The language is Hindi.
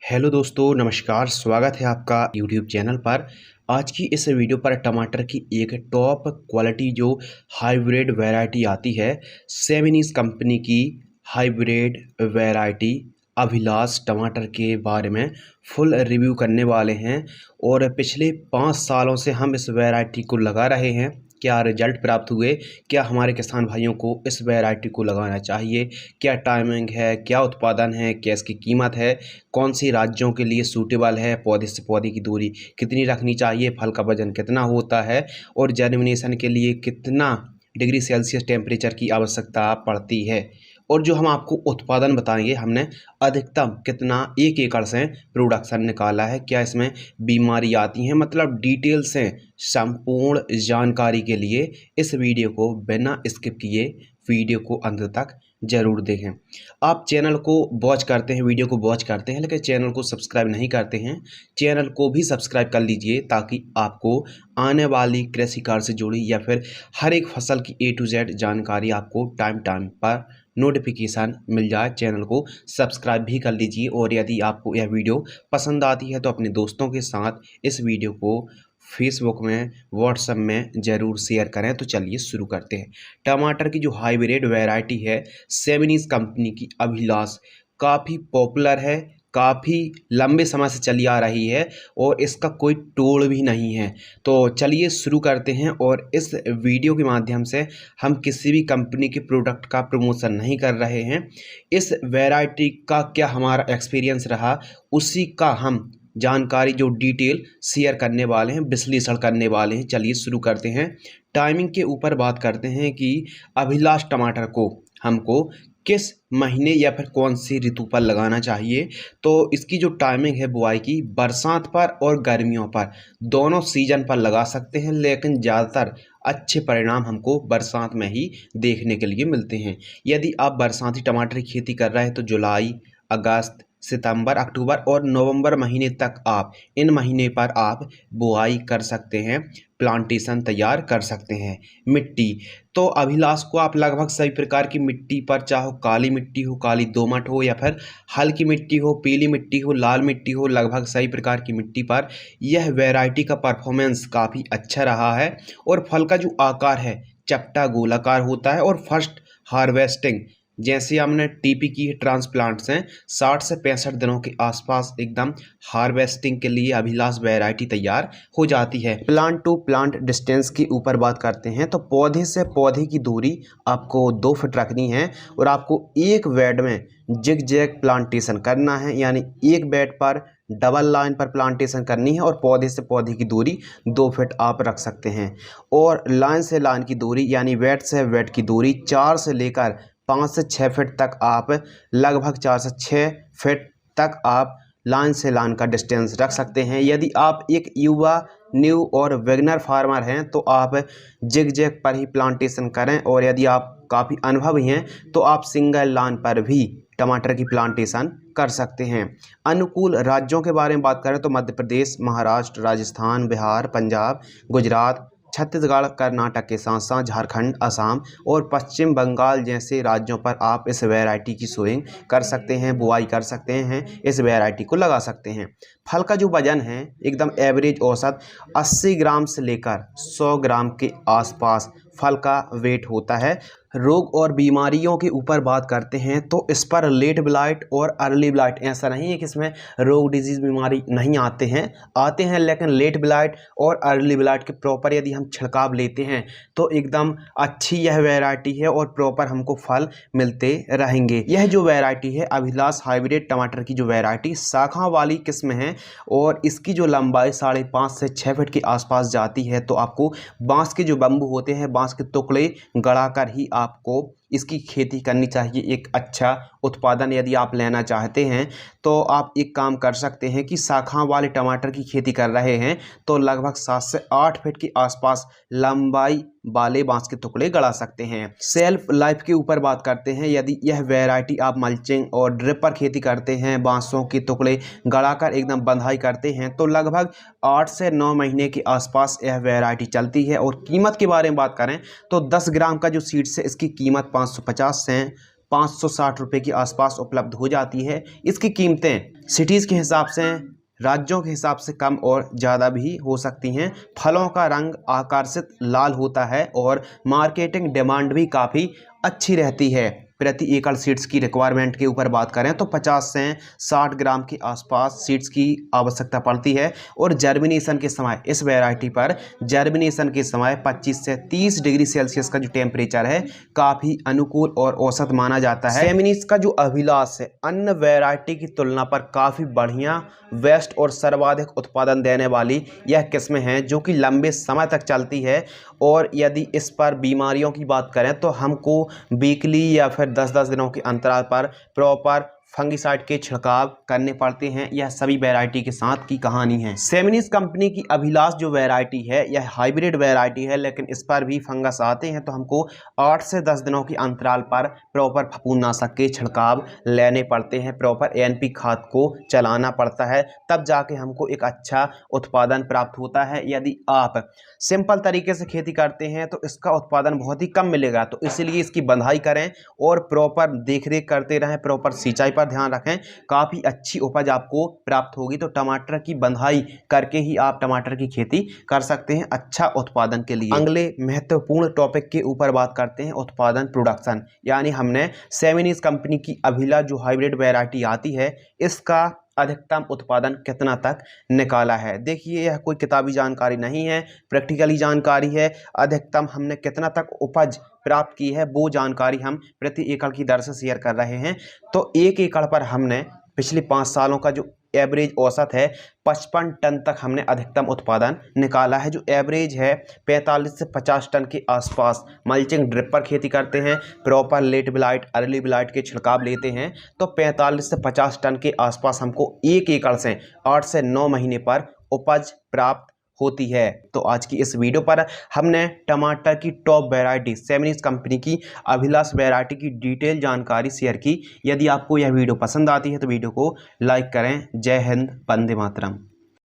हेलो दोस्तों, नमस्कार। स्वागत है आपका यूट्यूब चैनल पर। आज की इस वीडियो पर टमाटर की एक टॉप क्वालिटी जो हाइब्रिड वैरायटी आती है, सेमिनीज कंपनी की हाइब्रिड वैरायटी अभिलाष टमाटर के बारे में फुल रिव्यू करने वाले हैं। और पिछले 5 सालों से हम इस वैरायटी को लगा रहे हैं। क्या रिजल्ट प्राप्त हुए, क्या हमारे किसान भाइयों को इस वैरायटी को लगाना चाहिए, क्या टाइमिंग है, क्या उत्पादन है, क्या इसकी कीमत है, कौन सी राज्यों के लिए सूटेबल है, पौधे से पौधे की दूरी कितनी रखनी चाहिए, फल का वजन कितना होता है और जर्मिनेशन के लिए कितना डिग्री सेल्सियस टेम्परेचर की आवश्यकता पड़ती है। और जो हम आपको उत्पादन बताएंगे, हमने अधिकतम कितना 1 एकड़ से प्रोडक्शन निकाला है, क्या इसमें बीमारी आती हैं, मतलब डिटेल से संपूर्ण जानकारी के लिए इस वीडियो को बिना स्किप किए वीडियो को अंत तक ज़रूर देखें। आप चैनल को वॉच करते हैं, वीडियो को वॉच करते हैं, लेकिन चैनल को सब्सक्राइब नहीं करते हैं, चैनल को भी सब्सक्राइब कर लीजिए ताकि आपको आने वाली कृषि कार्य से जुड़ी या फिर हर एक फसल की A to Z जानकारी आपको टाइम टाइम पर नोटिफिकेशन मिल जाए। चैनल को सब्सक्राइब भी कर लीजिए और यदि आपको यह वीडियो पसंद आती है तो अपने दोस्तों के साथ इस वीडियो को फेसबुक में, व्हाट्सएप में ज़रूर शेयर करें। तो चलिए शुरू करते हैं। टमाटर की जो हाइब्रिड वैरायटी है सेमिनीज कंपनी की अभिलाष काफ़ी पॉपुलर है, काफ़ी लंबे समय से चली आ रही है और इसका कोई तोड़ भी नहीं है। तो चलिए शुरू करते हैं। और इस वीडियो के माध्यम से हम किसी भी कंपनी के प्रोडक्ट का प्रमोशन नहीं कर रहे हैं। इस वैरायटी का क्या हमारा एक्सपीरियंस रहा, उसी का हम जानकारी जो डिटेल शेयर करने वाले हैं, विश्लेषण करने वाले हैं। चलिए शुरू करते हैं। टाइमिंग के ऊपर बात करते हैं कि अभिलाष टमाटर को हमको किस महीने या फिर कौन सी ऋतु पर लगाना चाहिए। तो इसकी जो टाइमिंग है बुआई की, बरसात पर और गर्मियों पर दोनों सीजन पर लगा सकते हैं, लेकिन ज़्यादातर अच्छे परिणाम हमको बरसात में ही देखने के लिए मिलते हैं। यदि आप बरसाती टमाटर की खेती कर रहे हैं तो जुलाई, अगस्त, सितंबर, अक्टूबर और नवंबर महीने तक आप इन महीने पर आप बुआई कर सकते हैं, प्लांटेशन तैयार कर सकते हैं। मिट्टी तो अभिलाष को आप लगभग सभी प्रकार की मिट्टी पर, चाहो काली मिट्टी हो, काली दोमट हो, या फिर हल्की मिट्टी हो, पीली मिट्टी हो, लाल मिट्टी हो, लगभग सभी प्रकार की मिट्टी पर यह वैरायटी का परफॉर्मेंस काफ़ी अच्छा रहा है। और फल का जो आकार है चपटा गोलाकार होता है। और फर्स्ट हार्वेस्टिंग जैसे हमने टीपी की ट्रांसप्लांट्स हैं, 60 से 65 दिनों के आसपास एकदम हार्वेस्टिंग के लिए अभिलाष वैरायटी तैयार हो जाती है। प्लांट टू प्लांट डिस्टेंस की ऊपर बात करते हैं तो पौधे से पौधे की दूरी आपको 2 फीट रखनी है और आपको एक बेड में जिग जैग प्लांटेशन करना है, यानी एक बेड पर डबल लाइन पर प्लांटेशन करनी है और पौधे से पौधे की दूरी 2 फीट आप रख सकते हैं। और लाइन से लाइन की दूरी यानी वेट से वेट की दूरी 4 से लेकर 5 से 6 फीट तक आप, लगभग 4 से 6 फीट तक आप लाइन से लाइन का डिस्टेंस रख सकते हैं। यदि आप एक युवा, न्यू और बिगिनर फार्मर हैं तो आप जिग जैग पर ही प्लांटेशन करें। और यदि आप काफ़ी अनुभवी हैं तो आप सिंगल लाइन पर भी टमाटर की प्लांटेशन कर सकते हैं। अनुकूल राज्यों के बारे में बात करें तो मध्य प्रदेश, महाराष्ट्र, राजस्थान, बिहार, पंजाब, गुजरात, छत्तीसगढ़, कर्नाटक के साथ साथ झारखंड, असम और पश्चिम बंगाल जैसे राज्यों पर आप इस वैरायटी की सोइंग कर सकते हैं, बुआई कर सकते हैं, इस वैरायटी को लगा सकते हैं। फल का जो वजन है एकदम एवरेज औसत 80 ग्राम से लेकर 100 ग्राम के आसपास फल का वेट होता है। रोग और बीमारियों के ऊपर बात करते हैं तो इस पर लेट ब्लाइट और अर्ली ब्लाइट, ऐसा नहीं है कि इसमें रोग डिजीज़ बीमारी नहीं आते हैं, लेकिन लेट ब्लाइट और अर्ली ब्लाइट के प्रॉपर यदि हम छिड़काव लेते हैं तो एकदम अच्छी यह वैरायटी है और प्रॉपर हमको फल मिलते रहेंगे। यह जो वैरायटी है अभिलाष हाइब्रिड टमाटर की जो वैरायटी शाखा वाली किस्म है और इसकी जो लंबाई 5.5 से 6 फीट के आसपास जाती है। तो आपको बांस के जो बम्बू होते हैं, बांस के टुकड़े गड़ाकर ही आपको इसकी खेती करनी चाहिए। एक अच्छा उत्पादन यदि आप लेना चाहते हैं तो आप एक काम कर सकते हैं कि शाखाओं वाले टमाटर की खेती कर रहे हैं तो लगभग 7 से 8 फीट के आसपास लंबाई वाले बांस के टुकड़े गड़ा सकते हैं। सेल्फ लाइफ के ऊपर बात करते हैं, यदि यह वैरायटी आप मल्चिंग और ड्रिप पर खेती करते हैं, बांसों के टुकड़े गड़ाकर एकदम बंधाई करते हैं तो लगभग 8 से 9 महीने के आसपास यह वैरायटी चलती है। और कीमत के बारे में बात करें तो 10 ग्राम का जो सीड्स है इसकी कीमत 550 से 560 रुपये के आसपास उपलब्ध हो जाती है। इसकी कीमतें सिटीज़ के हिसाब से, राज्यों के हिसाब से कम और ज़्यादा भी हो सकती हैं। फलों का रंग आकर्षित लाल होता है और मार्केटिंग डिमांड भी काफ़ी अच्छी रहती है। प्रति एकड़ सीड्स की रिक्वायरमेंट के ऊपर बात करें तो 50 से 60 ग्राम के आसपास सीड्स की आवश्यकता पड़ती है। और जर्मिनेशन के समय इस वैरायटी पर जर्मिनेशन के समय 25 से 30 डिग्री सेल्सियस का जो टेम्परेचर है काफ़ी अनुकूल और औसत माना जाता है। सेमिनीज का जो अभिलाष है अन्य वैरायटी की तुलना पर काफ़ी बढ़िया, बेस्ट और सर्वाधिक उत्पादन देने वाली यह किस्में हैं जो कि लंबे समय तक चलती है। और यदि इस पर बीमारियों की बात करें तो हमको वीकली या फिर 10-10 दिनों के अंतराल पर प्रॉपर फंगिसाइड के छिड़काव करने पड़ते हैं। यह सभी वैरायटी के साथ की कहानी है। सेमिनीज कंपनी की अभिलाष जो वैरायटी है यह हाइब्रिड वैरायटी है, लेकिन इस पर भी फंगस आते हैं तो हमको 8 से 10 दिनों के अंतराल पर प्रॉपर फफूंदनाशक के छिड़काव लेने पड़ते हैं। प्रॉपर एनपी खाद को चलाना पड़ता है, तब जाके हमको एक अच्छा उत्पादन प्राप्त होता है। यदि आप सिंपल तरीके से खेती करते हैं तो इसका उत्पादन बहुत ही कम मिलेगा, तो इसलिए इसकी बंधाई करें और प्रॉपर देखरेख करते रहें, प्रॉपर सिंचाई पर ध्यान रखें, काफ़ी अच्छी उपज आपको प्राप्त होगी। तो टमाटर की बंधाई करके ही आप टमाटर की खेती कर सकते हैं अच्छा उत्पादन के लिए। अगले महत्वपूर्ण टॉपिक के ऊपर बात करते हैं, उत्पादन प्रोडक्शन। यानी हमने सेमिनीज कंपनी की अभिला जो हाइब्रिड वैरायटी आती है इसका अधिकतम उत्पादन कितना तक निकाला है। देखिए यह कोई किताबी जानकारी नहीं है, प्रैक्टिकली जानकारी है। अधिकतम हमने कितना तक उपज प्राप्त की है वो जानकारी हम प्रति एकड़ की दर से शेयर कर रहे हैं। तो 1 एकड़ पर हमने पिछले 5 सालों का जो एवरेज औसत है 55 टन तक हमने अधिकतम उत्पादन निकाला है। जो एवरेज है 45 से 50 टन के आसपास। मल्चिंग ड्रिप पर खेती करते हैं, proper late blight early blight के छिड़काव लेते हैं तो 45 से 50 टन के आसपास हमको 1 एकड़ से 8 से 9 महीने पर उपज प्राप्त होती है। तो आज की इस वीडियो पर हमने टमाटर की टॉप वैरायटी सेमिनीज कंपनी की अभिलाष वैरायटी की डिटेल जानकारी शेयर की। यदि आपको यह वीडियो पसंद आती है तो वीडियो को लाइक करें। जय हिंद, वंदे मातरम।